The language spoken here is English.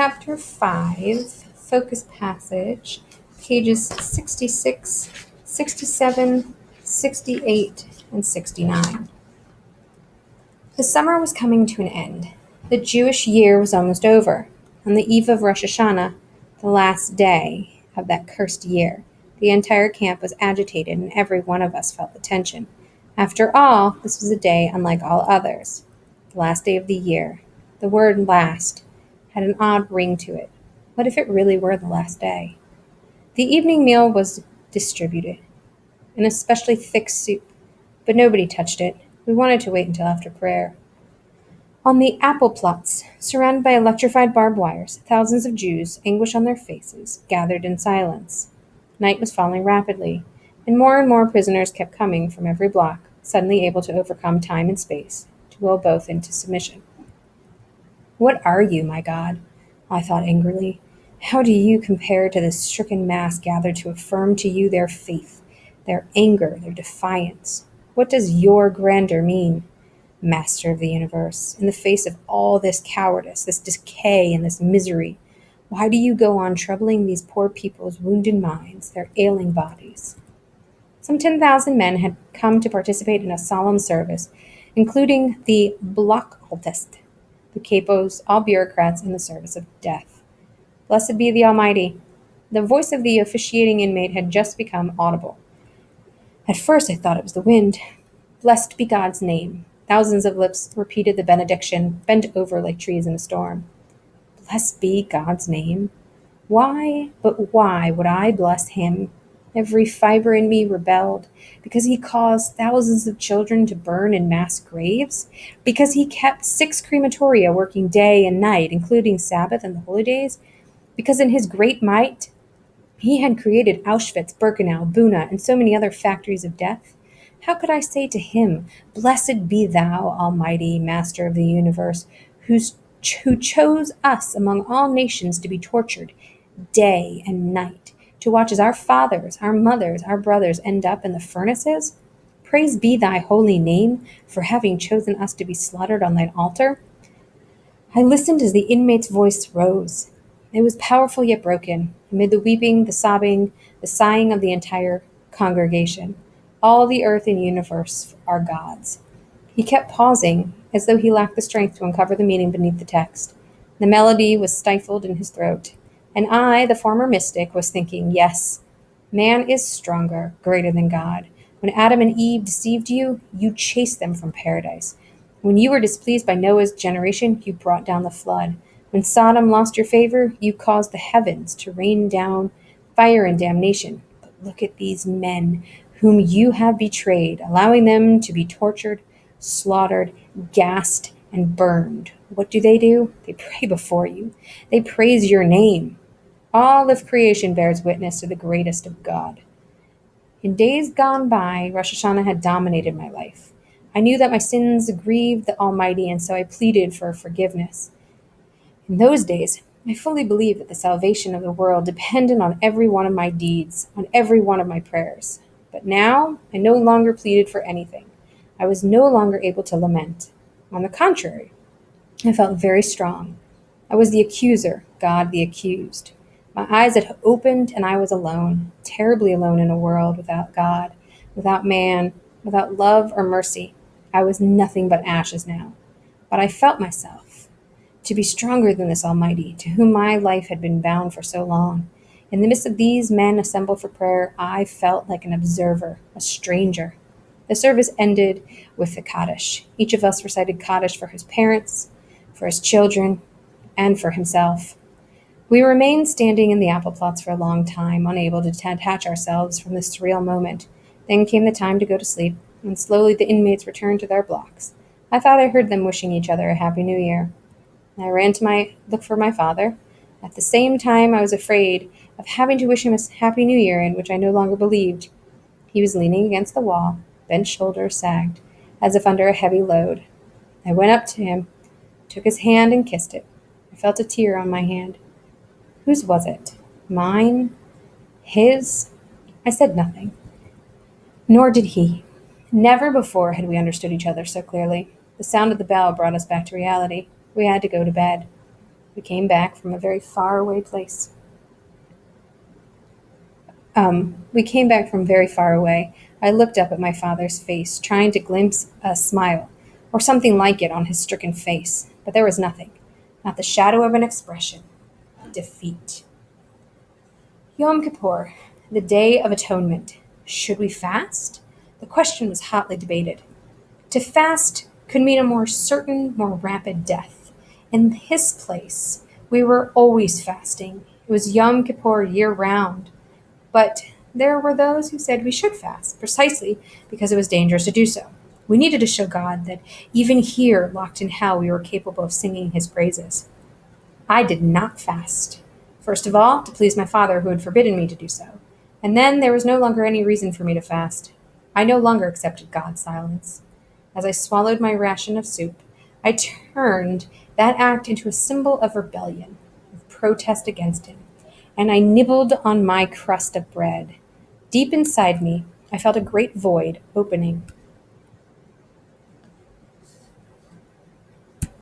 Chapter 5, Focus Passage, pages 66, 67, 68, and 69. The summer was coming to an end. The Jewish year was almost over. On the eve of Rosh Hashanah, the last day of that cursed year, the entire camp was agitated and every one of us felt the tension. After all, this was a day unlike all others. The last day of the year. The word last had an odd ring to it. What if it really were the last day? The evening meal was distributed, an especially thick soup, but nobody touched it. We wanted to wait until after prayer. On the apple plots, surrounded by electrified barbed wires, thousands of Jews, anguish on their faces, gathered in silence. Night was falling rapidly, and more prisoners kept coming from every block, suddenly able to overcome time and space, to will both into submission. What are you, my God? I thought angrily. How do you compare to this stricken mass gathered to affirm to you their faith, their anger, their defiance? What does your grandeur mean, Master of the universe, in the face of all this cowardice, this decay, and this misery? Why do you go on troubling these poor people's wounded minds, their ailing bodies? Some 10,000 men had come to participate in a solemn service, including the Blockaltist, the capos, all bureaucrats in the service of death. Blessed be the Almighty. The voice of the officiating inmate had just become audible. At first I thought it was the wind. Blessed be God's name. Thousands of lips repeated the benediction, bent over like trees in a storm. Blessed be God's name. Why would I bless him? Every fiber in me rebelled, because he caused thousands of children to burn in mass graves, because he kept 6 crematoria working day and night, including Sabbath and the holy days, because in his great might he had created Auschwitz, Birkenau, Buna, and so many other factories of death. How could I say to him, Blessed be thou, Almighty Master of the universe, who chose us among all nations to be tortured day and night, to watch as our fathers, our mothers, our brothers end up in the furnaces? Praise be thy holy name for having chosen us to be slaughtered on thine altar. I listened as the inmate's voice rose. It was powerful yet broken, amid the weeping, the sobbing, the sighing of the entire congregation. All the earth and universe are God's. He kept pausing, as though he lacked the strength to uncover the meaning beneath the text. The melody was stifled in his throat. And I, the former mystic, was thinking, yes, man is stronger, greater than God. When Adam and Eve deceived you, you chased them from paradise. When you were displeased by Noah's generation, you brought down the flood. When Sodom lost your favor, you caused the heavens to rain down fire and damnation. But look at these men whom you have betrayed, allowing them to be tortured, slaughtered, gassed, and burned. What do? They pray before you. They praise your name. All of creation bears witness to the greatest of God. In days gone by, Rosh Hashanah had dominated my life. I knew that my sins grieved the Almighty, and so I pleaded for forgiveness. In those days, I fully believed that the salvation of the world depended on every one of my deeds, on every one of my prayers. But now, I no longer pleaded for anything. I was no longer able to lament. On the contrary, I felt very strong. I was the accuser, God the accused. My eyes had opened and I was alone, terribly alone in a world without God, without man, without love or mercy. I was nothing but ashes now. But I felt myself to be stronger than this Almighty, to whom my life had been bound for so long. In the midst of these men assembled for prayer, I felt like an observer, a stranger. The service ended with the Kaddish. Each of us recited Kaddish for his parents, for his children, and for himself. We remained standing in the apple plots for a long time, unable to detach ourselves from this surreal moment. Then came the time to go to sleep, and slowly the inmates returned to their blocks. I thought I heard them wishing each other a Happy New Year. I ran to look for my father. At the same time, I was afraid of having to wish him a Happy New Year in which I no longer believed. He was leaning against the wall, bent shoulders sagged, as if under a heavy load. I went up to him, took his hand and kissed it. I felt a tear on my hand. Whose was it? Mine? His? I said nothing. Nor did he. Never before had we understood each other so clearly. The sound of the bell brought us back to reality. We had to go to bed. We came back from a very far away place. We came back from very far away. I looked up at my father's face, trying to glimpse a smile, or something like it on his stricken face, but there was nothing, not the shadow of an expression. Defeat. Yom Kippur, the Day of Atonement. Should we fast? The question was hotly debated. To fast could mean a more certain, more rapid death. In his place, we were always fasting. It was Yom Kippur year round. But there were those who said we should fast, precisely because it was dangerous to do so. We needed to show God that even here, locked in hell, we were capable of singing his praises. I did not fast. First of all, to please my father, who had forbidden me to do so. And then there was no longer any reason for me to fast. I no longer accepted God's silence. As I swallowed my ration of soup, I turned that act into a symbol of rebellion, of protest against him, and I nibbled on my crust of bread. Deep inside me, I felt a great void opening.